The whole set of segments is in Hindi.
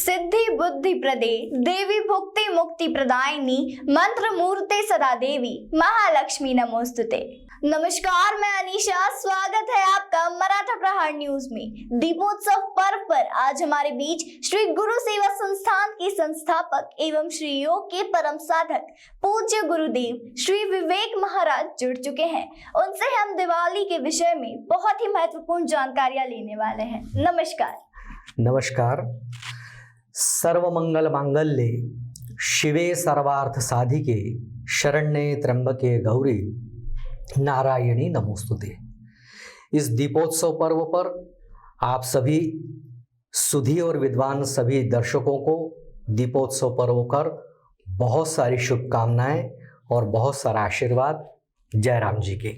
सिद्धि बुद्धि प्रदे देवी भुक्ति मुक्ति प्रदायिनी मंत्र मूर्ते सदा देवी महालक्ष्मी नमोस्तुते। नमस्कार, मैं अनीशा, स्वागत है आपका मराठा प्रहार न्यूज में। दीपोत्सव पर्व पर आज हमारे बीच श्री गुरु सेवा संस्थान के संस्थापक एवं श्री योग के परम साधक पूज्य गुरुदेव श्री विवेक महाराज जुड़ चुके हैं। उनसे हम दिवाली के विषय में बहुत ही महत्वपूर्ण जानकारियां लेने वाले हैं। नमस्कार। नमस्कार। सर्वमंगल मांगल्ये शिवे सर्वार्थ साधिके शरण्ये त्र्यंबके गौरी नारायणी नमोस्तुते। इस दीपोत्सव पर्व पर आप सभी सुधी और विद्वान सभी दर्शकों को दीपोत्सव पर्व पर बहुत सारी शुभकामनाएं और बहुत सारा आशीर्वाद। जय राम जी के।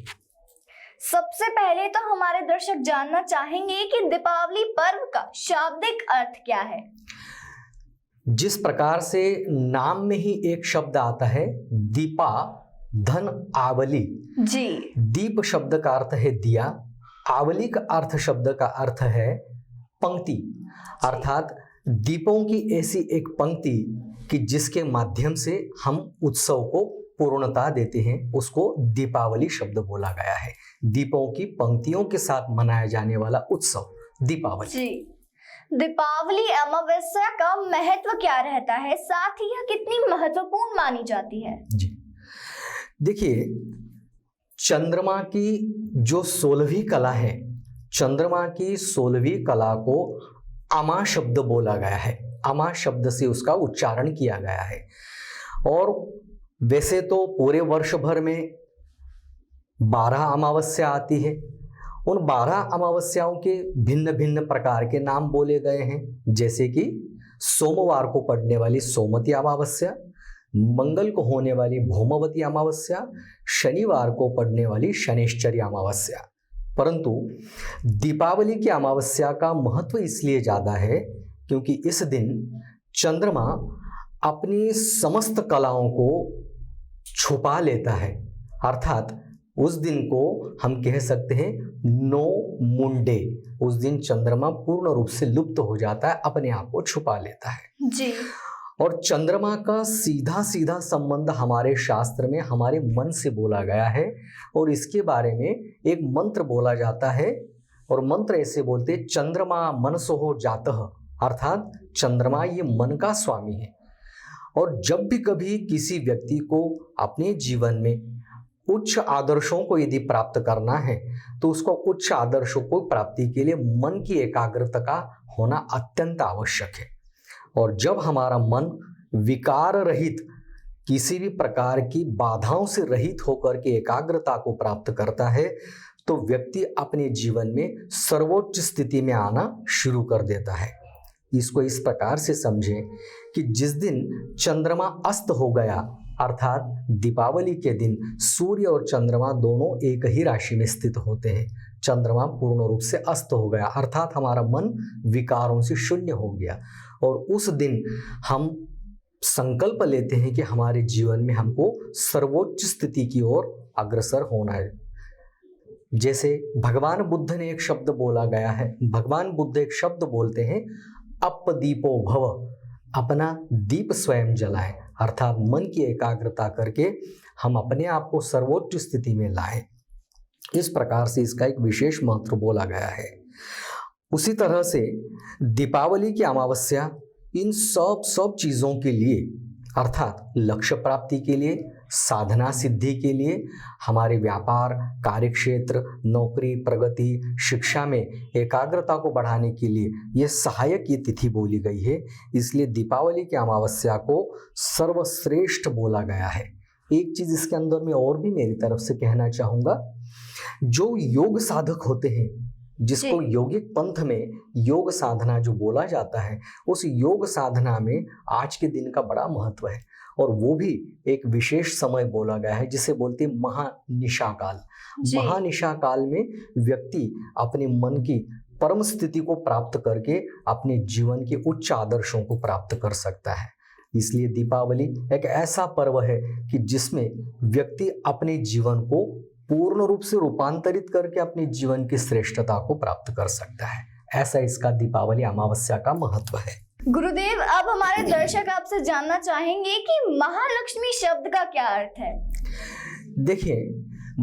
सबसे पहले तो हमारे दर्शक जानना चाहेंगे कि दीपावली पर्व का शाब्दिक अर्थ क्या है। जिस प्रकार से नाम में ही एक शब्द आता है दीपा धन आवली जी। दीप शब्द का अर्थ है दिया, आवली का अर्थ शब्द का अर्थ है पंक्ति, अर्थात दीपों की ऐसी एक पंक्ति कि जिसके माध्यम से हम उत्सव को पूर्णता देते हैं, उसको दीपावली शब्द बोला गया है। दीपों की पंक्तियों के साथ मनाया जाने वाला उत्सव दीपावली जी। दीपावली अमावस्या का महत्व क्या रहता है, साथ ही यह कितनी महत्वपूर्ण मानी जाती है। जी देखिए, चंद्रमा की जो 16वीं कला है, चंद्रमा की 16वीं कला को अमा शब्द बोला गया है। अमा शब्द से उसका उच्चारण किया गया है। और वैसे तो पूरे वर्ष भर में 12 अमावस्या आती है। उन 12 अमावस्याओं के भिन्न भिन्न प्रकार के नाम बोले गए हैं, जैसे कि सोमवार को पड़ने वाली सोमवती अमावस्या, मंगल को होने वाली भौमवती अमावस्या, शनिवार को पड़ने वाली शनिश्चरी अमावस्या। परंतु दीपावली की अमावस्या का महत्व इसलिए ज़्यादा है क्योंकि इस दिन चंद्रमा अपनी समस्त कलाओं को छुपा लेता है, अर्थात उस दिन को हम कह सकते हैं नो मुंडे। उस दिन चंद्रमा पूर्ण रूप से लुप्त हो जाता है, अपने आप को छुपा लेता है जी। और चंद्रमा का सीधा सीधा संबंध हमारे शास्त्र में हमारे मन से बोला गया है। और इसके बारे में एक मंत्र बोला जाता है, और मंत्र ऐसे बोलते, चंद्रमा मनसो जातः, अर्थात चंद्रमा ये मन का स्वामी है। और जब भी कभी किसी व्यक्ति को अपने जीवन में उच्च आदर्शों को यदि प्राप्त करना है तो उसको उच्च आदर्शों को प्राप्ति के लिए मन की एकाग्रता का होना अत्यंत आवश्यक है। और जब हमारा मन विकार रहित, किसी भी प्रकार की बाधाओं से रहित होकर के एकाग्रता को प्राप्त करता है तो व्यक्ति अपने जीवन में सर्वोच्च स्थिति में आना शुरू कर देता है। इसको इस प्रकार से समझें कि जिस दिन चंद्रमा अस्त हो गया, अर्थात दीपावली के दिन सूर्य और चंद्रमा दोनों एक ही राशि में स्थित होते हैं। चंद्रमा पूर्ण रूप से अस्त हो गया, अर्थात हमारा मन विकारों से शून्य हो गया। और उस दिन हम संकल्प लेते हैं कि हमारे जीवन में हमको सर्वोच्च स्थिति की ओर अग्रसर होना है। जैसे भगवान बुद्ध ने एक शब्द बोला गया है, भगवान बुद्ध एक शब्द बोलते हैं, अपदीपो भव, अपना दीप स्वयं जलाएं, अर्थात मन की एकाग्रता करके हम अपने आप को सर्वोच्च स्थिति में लाएं। इस प्रकार से इसका एक विशेष महत्व बोला गया है। उसी तरह से दीपावली की अमावस्या इन सब चीज़ों के लिए, अर्थात लक्ष्य प्राप्ति के लिए, साधना सिद्धि के लिए, हमारे व्यापार, कार्यक्षेत्र, नौकरी, प्रगति, शिक्षा में एकाग्रता को बढ़ाने के लिए ये सहायक ये तिथि बोली गई है। इसलिए दीपावली की अमावस्या को सर्वश्रेष्ठ बोला गया है। एक चीज़ इसके अंदर में और भी मेरी तरफ से कहना चाहूँगा, जो योग साधक होते हैं, जिसको योगिक पंथ में योग साधना जो बोला जाता है, उस योग साधना में आज के दिन का बड़ा महत्व है। और वो भी एक विशेष समय बोला गया है जिसे बोलते हैं महानिशा काल। महानिशा काल में व्यक्ति अपने मन की परम स्थिति को प्राप्त करके अपने जीवन के उच्च आदर्शों को प्राप्त कर सकता है। इसलिए दीपावली एक ऐसा पर्व है कि जिसमें व्यक्ति अपने जीवन को पूर्ण रूप से रूपांतरित करके अपने जीवन की श्रेष्ठता को प्राप्त कर सकता है। ऐसा इसका दीपावली अमावस्या का महत्व है। गुरुदेव, अब हमारे दर्शक आपसे जानना चाहेंगे कि महालक्ष्मी शब्द का क्या अर्थ है। देखिए,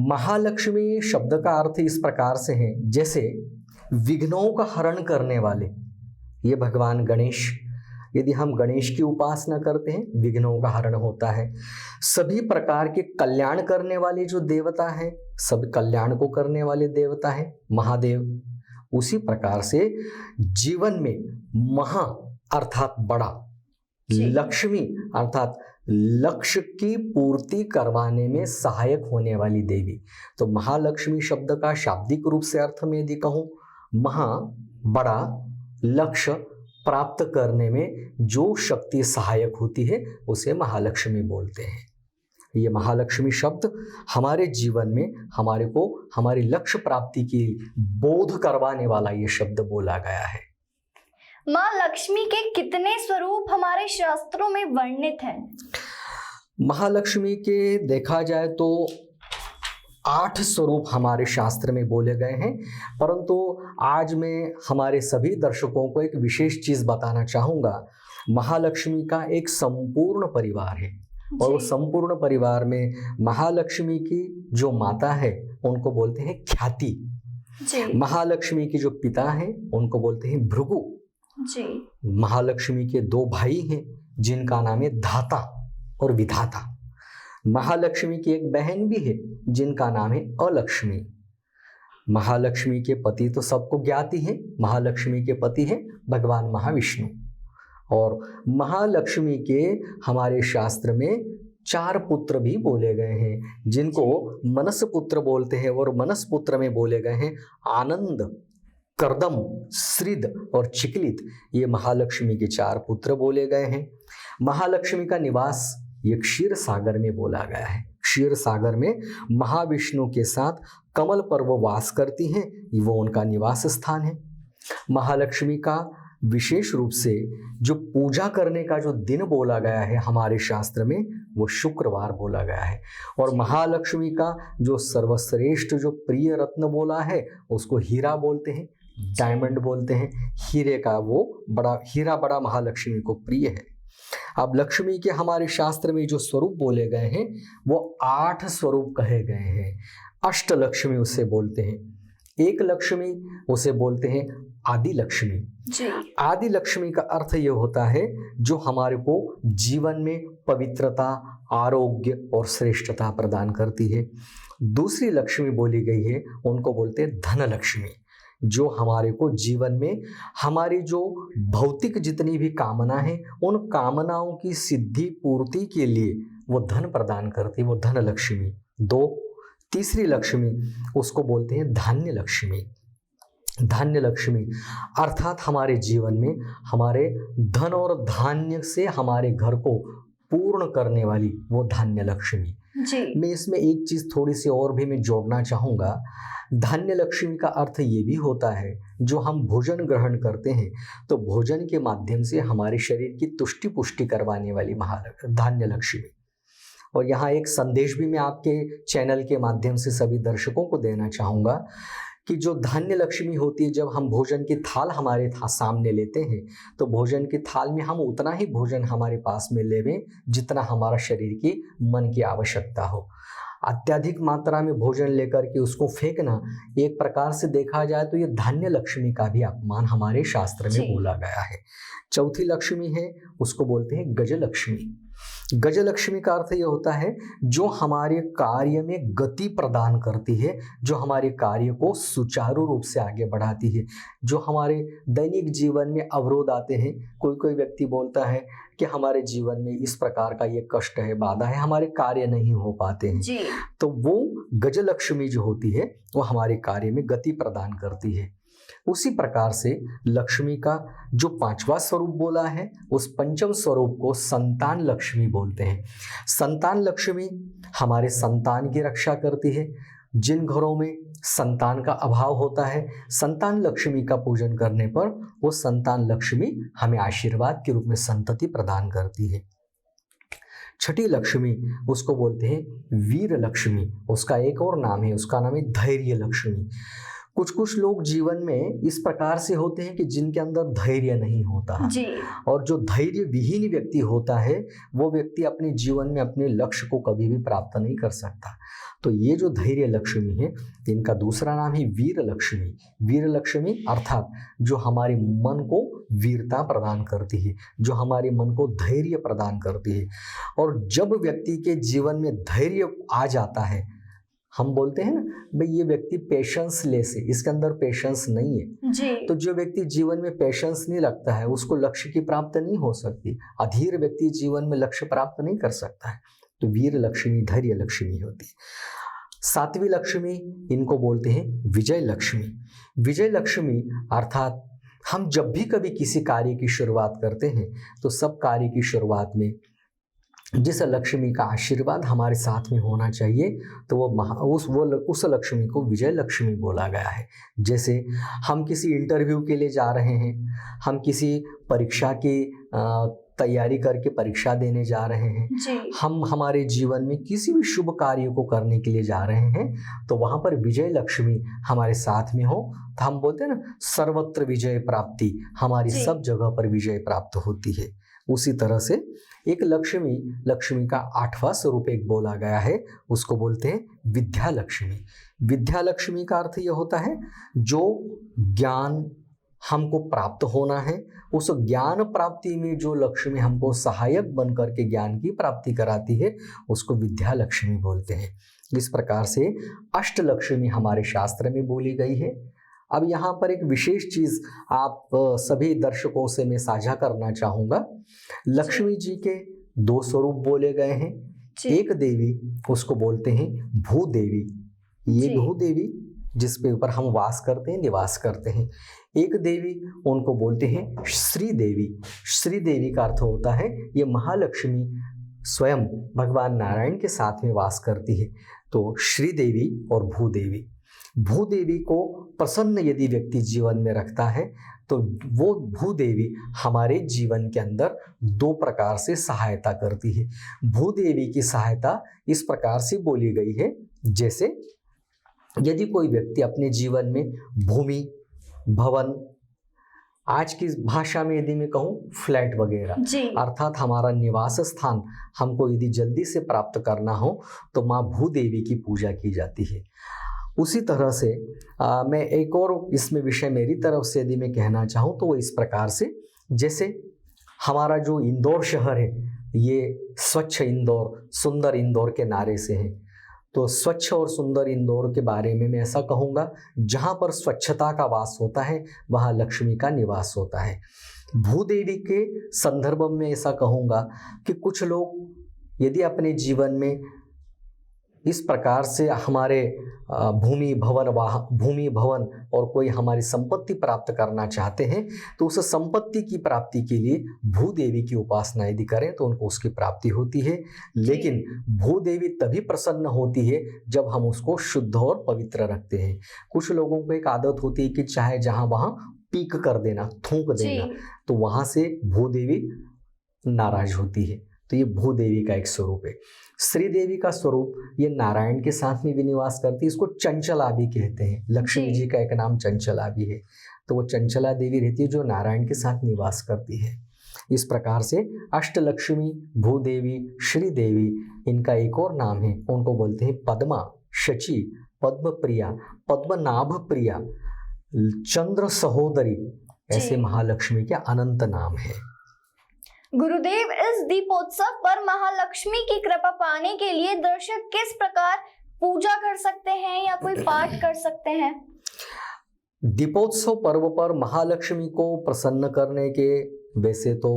महालक्ष्मी शब्द का अर्थ इस प्रकार से है, जैसे विघ्नों का हरण करने वाले, ये भगवान गणेश, यदि हम गणेश की उपासना करते हैं विघ्नों का हरण होता है। सभी प्रकार के कल्याण करने वाले जो देवता हैं, सब कल्याण को करने वाले देवता हैं महादेव। उसी प्रकार से जीवन में महा अर्थात बड़ा, लक्ष्मी अर्थात लक्ष्य की पूर्ति करवाने में सहायक होने वाली देवी। तो महालक्ष्मी शब्द का शाब्दिक रूप से अर्थ में यदि कहूँ, महा बड़ा, लक्ष्य प्राप्त करने में जो शक्ति सहायक होती है उसे महालक्ष्मी बोलते हैं। ये महालक्ष्मी शब्द हमारे जीवन में हमारे को हमारी लक्ष्य प्राप्ति की बोध करवाने वाला ये शब्द बोला गया है। माँ लक्ष्मी के कितने स्वरूप हमारे शास्त्रों में वर्णित हैं? महालक्ष्मी के देखा जाए तो 8 स्वरूप हमारे शास्त्र में बोले गए हैं, परंतु आज मैं हमारे सभी दर्शकों को एक विशेष चीज बताना चाहूंगा। महालक्ष्मी का एक संपूर्ण परिवार है और उस संपूर्ण परिवार में महालक्ष्मी की जो माता है उनको बोलते हैं ख्याति। महालक्ष्मी के जो पिता हैं उनको बोलते हैं भृगु। महालक्ष्मी के 2 भाई हैं जिनका नाम है धाता और विधाता। महालक्ष्मी की एक बहन भी है जिनका नाम है अलक्ष्मी। महालक्ष्मी के पति तो सबको ज्ञात ही है, महालक्ष्मी के पति है भगवान महाविष्णु। और महालक्ष्मी के हमारे शास्त्र में 4 पुत्र भी बोले गए हैं जिनको मनस पुत्र बोलते हैं, और मनस पुत्र में बोले गए हैं आनंद, करदम, श्रीद और चिकलित। ये महालक्ष्मी के 4 पुत्र बोले गए हैं। महालक्ष्मी का निवास ये क्षीर सागर में बोला गया है। क्षीर सागर में महाविष्णु के साथ कमल पर वो वास करती हैं, वो उनका निवास स्थान है। महालक्ष्मी का विशेष रूप से जो पूजा करने का जो दिन बोला गया है हमारे शास्त्र में, वो शुक्रवार बोला गया है। और महालक्ष्मी का जो सर्वश्रेष्ठ जो प्रिय रत्न बोला है उसको हीरा बोलते हैं, डायमंड बोलते हैं। हीरे का वो बड़ा हीरा बड़ा महालक्ष्मी को प्रिय है। अब लक्ष्मी के हमारे शास्त्र में जो स्वरूप बोले गए हैं वो 8 स्वरूप कहे गए हैं। अष्ट लक्ष्मी उसे बोलते हैं। एक लक्ष्मी उसे बोलते हैं आदि लक्ष्मी। आदि लक्ष्मी का अर्थ ये होता है जो हमारे को जीवन में पवित्रता, आरोग्य और श्रेष्ठता प्रदान करती है। दूसरी लक्ष्मी बोली गई है उनको बोलते हैं धन लक्ष्मी, जो हमारे को जीवन में हमारी जो भौतिक जितनी भी कामना है उन कामनाओं की सिद्धि पूर्ति के लिए वो धन प्रदान करती है, वो धन लक्ष्मी। तीसरी लक्ष्मी उसको बोलते हैं धान्य लक्ष्मी। धान्य लक्ष्मी अर्थात हमारे जीवन में हमारे धन और धान्य से हमारे घर को पूर्ण करने वाली वो धान्य लक्ष्मी जी। मैं इसमें एक चीज थोड़ी सी और भी मैं जोड़ना चाहूँगा। धान्य लक्ष्मी का अर्थ ये भी होता है जो हम भोजन ग्रहण करते हैं तो भोजन के माध्यम से हमारे शरीर की तुष्टि पुष्टि करवाने वाली धान्य लक्ष्मी। और यहाँ एक संदेश भी मैं आपके चैनल के माध्यम से सभी दर्शकों को देना चाहूँगा कि जो धान्य लक्ष्मी होती है, जब हम भोजन की थाल हमारे सामने लेते हैं तो भोजन की थाल में हम उतना ही भोजन हमारे पास में लेवें जितना हमारा शरीर की मन की आवश्यकता हो। अत्यधिक मात्रा में भोजन लेकर के उसको फेंकना एक प्रकार से देखा जाए तो ये धान्य लक्ष्मी का भी अपमान हमारे शास्त्र में बोला गया है। चौथी लक्ष्मी है उसको बोलते हैं गजलक्ष्मी। गजलक्ष्मी का अर्थ ये होता है जो हमारे कार्य में गति प्रदान करती है, जो हमारे कार्य को सुचारू रूप से आगे बढ़ाती है। जो हमारे दैनिक जीवन में अवरोध आते हैं, कोई व्यक्ति बोलता है कि हमारे जीवन में इस प्रकार का ये कष्ट है, बाधा है, हमारे कार्य नहीं हो पाते हैं जी। तो वो गजलक्ष्मी जो होती है वो हमारे कार्य में गति प्रदान करती है। उसी प्रकार से लक्ष्मी का जो 5वां स्वरूप बोला है उस 5वें स्वरूप को संतान लक्ष्मी बोलते हैं। संतान लक्ष्मी हमारे संतान की रक्षा करती है। जिन घरों में संतान का अभाव होता है, संतान लक्ष्मी का पूजन करने पर वो संतान लक्ष्मी हमें आशीर्वाद के रूप में संतति प्रदान करती है। छठी लक्ष्मी उसको बोलते हैं वीर लक्ष्मी। उसका एक और नाम है, उसका नाम है धैर्य लक्ष्मी। कुछ कुछ लोग जीवन में इस प्रकार से होते हैं कि जिनके अंदर धैर्य नहीं होता जी। और जो धैर्य विहीन व्यक्ति होता है वो व्यक्ति अपने जीवन में अपने लक्ष्य को कभी भी प्राप्त नहीं कर सकता। तो ये जो धैर्य लक्ष्मी है, इनका दूसरा नाम है वीर लक्ष्मी। वीर लक्ष्मी अर्थात जो हमारे मन को वीरता प्रदान करती है, जो हमारे मन को धैर्य प्रदान करती है। और जब व्यक्ति के जीवन में धैर्य आ जाता है, हम बोलते हैं ना भाई ये व्यक्ति पेशेंस लेस है, इसके अंदर पेशेंस नहीं है जी। तो जो व्यक्ति जीवन में पेशेंस नहीं लगता है उसको लक्ष्य की प्राप्ति नहीं हो सकती। अधीर व्यक्ति जीवन में लक्ष्य प्राप्त नहीं कर सकता है। तो वीर लक्ष्मी धैर्य लक्ष्मी होती है। सातवीं लक्ष्मी इनको बोलते हैं विजय लक्ष्मी। विजय लक्ष्मी अर्थात हम जब भी कभी किसी कार्य की शुरुआत करते हैं तो सब कार्य की शुरुआत में जिस लक्ष्मी का आशीर्वाद हमारे साथ में होना चाहिए तो उस लक्ष्मी को विजय लक्ष्मी बोला गया है। जैसे हम किसी इंटरव्यू के लिए जा रहे हैं, हम किसी परीक्षा की तैयारी करके परीक्षा देने जा रहे हैं जी। हम हमारे जीवन में किसी भी शुभ कार्य को करने के लिए जा रहे हैं तो वहाँ पर विजय लक्ष्मी हमारे साथ में हो तो हम बोलते हैं ना सर्वत्र विजय प्राप्ति, हमारी सब जगह पर विजय प्राप्त होती है। उसी तरह से एक लक्ष्मी का 8वां स्वरूप एक बोला गया है, उसको बोलते हैं विद्या लक्ष्मी। विद्या लक्ष्मी का अर्थ यह होता है जो ज्ञान हमको प्राप्त होना है, उस ज्ञान प्राप्ति में जो लक्ष्मी हमको सहायक बन करके ज्ञान की प्राप्ति कराती है उसको विद्या लक्ष्मी बोलते हैं। इस प्रकार से अष्ट लक्ष्मी हमारे शास्त्र में बोली गई है। अब यहाँ पर एक विशेष चीज आप सभी दर्शकों से मैं साझा करना चाहूंगा। लक्ष्मी जी के 2 स्वरूप बोले गए हैं। एक देवी उसको बोलते हैं भूदेवी, ये भूदेवी जिस पे ऊपर हम वास करते हैं, निवास करते हैं। एक देवी उनको बोलते हैं श्री देवी। श्री देवी का अर्थ होता है ये महालक्ष्मी स्वयं भगवान नारायण के साथ में वास करती है। तो श्री देवी और भूदेवी, भूदेवी को प्रसन्न यदि व्यक्ति जीवन में रखता है तो वो भूदेवी हमारे जीवन के अंदर 2 प्रकार से सहायता करती है। भूदेवी की सहायता इस प्रकार से बोली गई है, जैसे यदि कोई व्यक्ति अपने जीवन में भूमि, भवन, आज की भाषा में यदि मैं कहूँ फ्लैट वगैरह, अर्थात हमारा निवास स्थान हमको यदि जल्दी से प्राप्त करना हो तो माँ भूदेवी की पूजा की जाती है। उसी तरह से मैं एक और इसमें विषय मेरी तरफ से यदि मैं कहना चाहूँ तो वो इस प्रकार से, जैसे हमारा जो इंदौर शहर है ये स्वच्छ इंदौर, सुंदर इंदौर के नारे से है। तो स्वच्छ और सुंदर इंदौर के बारे में मैं ऐसा कहूँगा, जहाँ पर स्वच्छता का वास होता है वहाँ लक्ष्मी का निवास होता है। भूदेवी के संदर्भ में ऐसा कहूँगा कि कुछ लोग यदि अपने जीवन में इस प्रकार से हमारे भूमि भवन और कोई हमारी संपत्ति प्राप्त करना चाहते हैं तो उस संपत्ति की प्राप्ति के लिए भूदेवी की उपासना यदि करें तो उनको उसकी प्राप्ति होती है। लेकिन भूदेवी तभी प्रसन्न होती है जब हम उसको शुद्ध और पवित्र रखते हैं। कुछ लोगों को एक आदत होती है कि चाहे जहाँ वहाँ पीक कर देना, थूक देना, तो वहाँ से भूदेवी नाराज होती है। तो ये भूदेवी का एक स्वरूप है। श्री देवी का स्वरूप ये नारायण के साथ में भी निवास करती है, इसको चंचला भी कहते हैं। लक्ष्मी जी का एक नाम चंचला भी है। तो वो चंचला देवी रहती है जो नारायण के साथ निवास करती है। इस प्रकार से अष्टलक्ष्मी, भूदेवी, श्री देवी, इनका एक और नाम है, उनको बोलते हैं पद्मा, शची, पद्म प्रिया, पद्मनाभ प्रिया, चंद्र सहोदरी, ऐसे महालक्ष्मी के अनंत नाम है। गुरुदेव, इस दीपोत्सव पर महालक्ष्मी की कृपा पाने के लिए दर्शक किस प्रकार पूजा कर सकते हैं या कोई पाठ कर सकते हैं? दीपोत्सव पर्व पर महालक्ष्मी को प्रसन्न करने के वैसे तो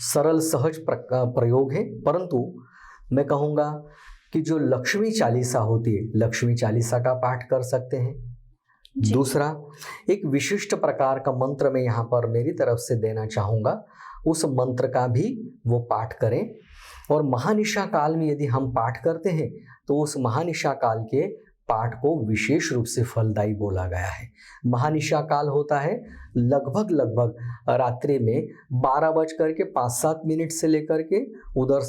सरल सहज प्रयोग है, परंतु मैं कहूँगा कि जो लक्ष्मी चालीसा होती है, लक्ष्मी चालीसा का पाठ कर सकते हैं। दूसरा, एक विशिष्ट प्रकार का मंत्र मैं यहाँ पर मेरी तरफ से देना चाहूँगा, उस मंत्र का भी वो पाठ करें। और महानिशा काल में यदि हम पाठ करते हैं तो उस महानिशा काल के पाठ को विशेष रूप से फलदायी बोला गया है। महानिशा काल होता है लगभग रात्रि में 12:05-7 से लेकर के उधर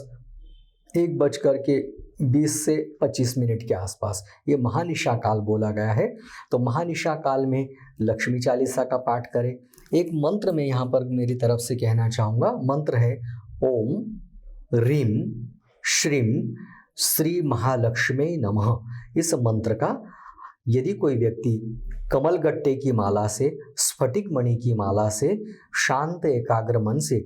1:05 20 से 25 मिनट के आसपास ये महानिशा काल बोला गया है। तो महानिशा काल में लक्ष्मी चालीसा का पाठ करें। एक मंत्र मैं यहाँ पर मेरी तरफ से कहना चाहूँगा। मंत्र है ओम ह्रीं श्रीं श्री महालक्ष्मी नमः। इस मंत्र का यदि कोई व्यक्ति कमलगट्टे की माला से, स्फटिक मणि की माला से, शांत एकाग्र मन से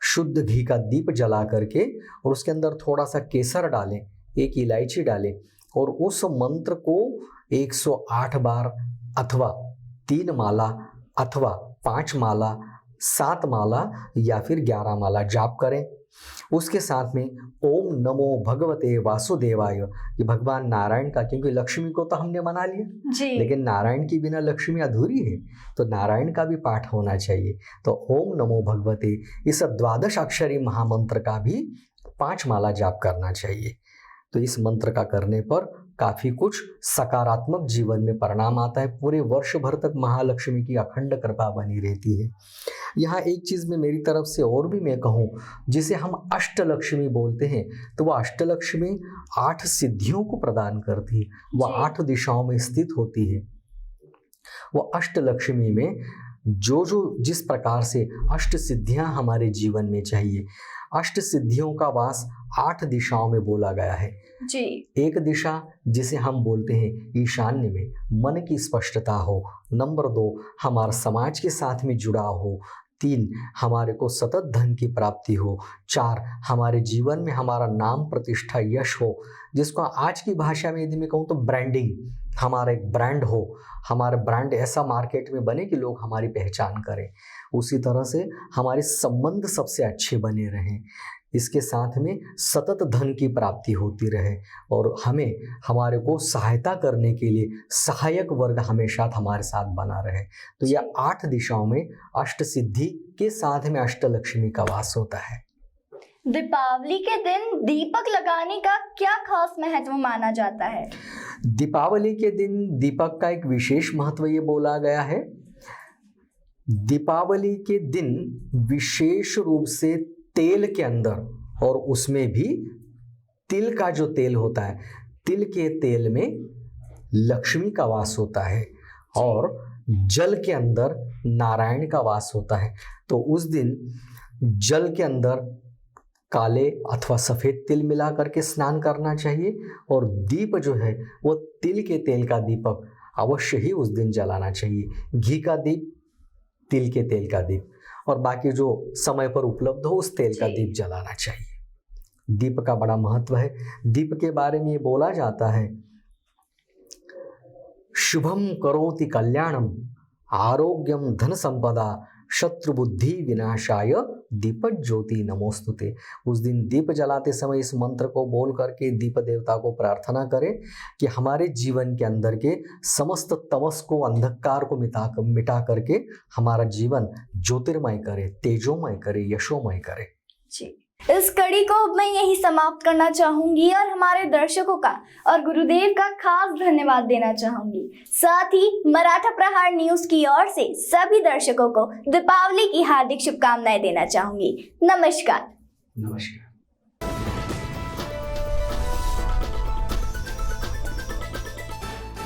शुद्ध घी का दीप जला करके और उसके अंदर थोड़ा सा केसर डालें, एक इलायची डालें और उस मंत्र को 108 बार अथवा 3 माला अथवा 5 माला, 7 माला या फिर 11 माला जाप करें। उसके साथ में ओम नमो भगवते वासुदेवाय, ये भगवान नारायण का, क्योंकि लक्ष्मी को तो हमने मना लिया जी। लेकिन नारायण की बिना लक्ष्मी अधूरी है, तो नारायण का भी पाठ होना चाहिए। तो ओम नमो भगवते, इस 12 अक्षरी महामंत्र का भी 5 माला जाप करना चाहिए। तो इस मंत्र का करने पर काफ़ी कुछ सकारात्मक जीवन में परिणाम आता है। पूरे वर्ष भर तक महालक्ष्मी की अखंड कृपा बनी रहती है। यहाँ एक चीज़ में मेरी तरफ से और भी मैं कहूँ, जिसे हम अष्टलक्ष्मी बोलते हैं, तो वह अष्टलक्ष्मी 8 सिद्धियों को प्रदान करती है। वह 8 दिशाओं में स्थित होती है। वह अष्टलक्ष्मी में जो जिस प्रकार से अष्ट सिद्धियाँ हमारे जीवन में चाहिए, अष्ट सिद्धियों का वास 8 दिशाओं में बोला गया है जी। एक दिशा जिसे हम बोलते हैं ईशान्य में मन की स्पष्टता हो। नंबर 2 हमारा समाज के साथ में जुड़ाव हो। 3 हमारे को सतत धन की प्राप्ति हो। 4 हमारे जीवन में हमारा नाम प्रतिष्ठा यश हो, जिसको आज की भाषा में यदि मैं कहूँ तो ब्रांडिंग, हमारा एक ब्रांड हो, हमारा ब्रांड ऐसा मार्केट में बने कि लोग हमारी पहचान करें। उसी तरह से हमारे संबंध सबसे अच्छे बने रहें। इसके साथ में सतत धन की प्राप्ति होती रहे और हमें हमारे को सहायता करने के लिए सहायक वर्ग हमेशा हमारे साथ बना रहे। तो यह 8 दिशाओं में अष्ट सिद्धि के साथ में अष्टलक्ष्मी का वास होता है। दीपावली के दिन दीपक लगाने का क्या खास महत्व माना जाता है? दीपावली के दिन दीपक का एक विशेष महत्व ये बोला गया है। दीपावली के दिन विशेष रूप से तेल के अंदर, और उसमें भी तिल का जो तेल होता है, तिल के तेल में लक्ष्मी का वास होता है और जल के अंदर नारायण का वास होता है। तो उस दिन जल के अंदर काले अथवा सफ़ेद तिल मिला करके स्नान करना चाहिए और दीप जो है वो तिल के तेल का दीपक अवश्य ही उस दिन जलाना चाहिए। घी का दीप, तिल के तेल का दीप और बाकी जो समय पर उपलब्ध हो उस तेल का दीप जलाना चाहिए। दीप का बड़ा महत्व है। दीप के बारे में ये बोला जाता है, शुभम करोति कल्याणम आरोग्यम धन संपदा शत्रु बुद्धि विनाशाय दीप ज्योति नमोस्तुते। उस दिन दीप जलाते समय इस मंत्र को बोल करके दीप देवता को प्रार्थना करें कि हमारे जीवन के अंदर के समस्त तमस को, अंधकार को मिटा करके हमारा जीवन ज्योतिर्मय करे, तेजोमय करे, यशोमय करे। जी, इस कड़ी को मैं यही समाप्त करना चाहूंगी और हमारे दर्शकों का और गुरुदेव का खास धन्यवाद देना चाहूंगी। साथ ही मराठा प्रहार न्यूज की ओर से सभी दर्शकों को दीपावली की हार्दिक शुभकामनाएं देना चाहूंगी। नमस्कार। नमस्कार।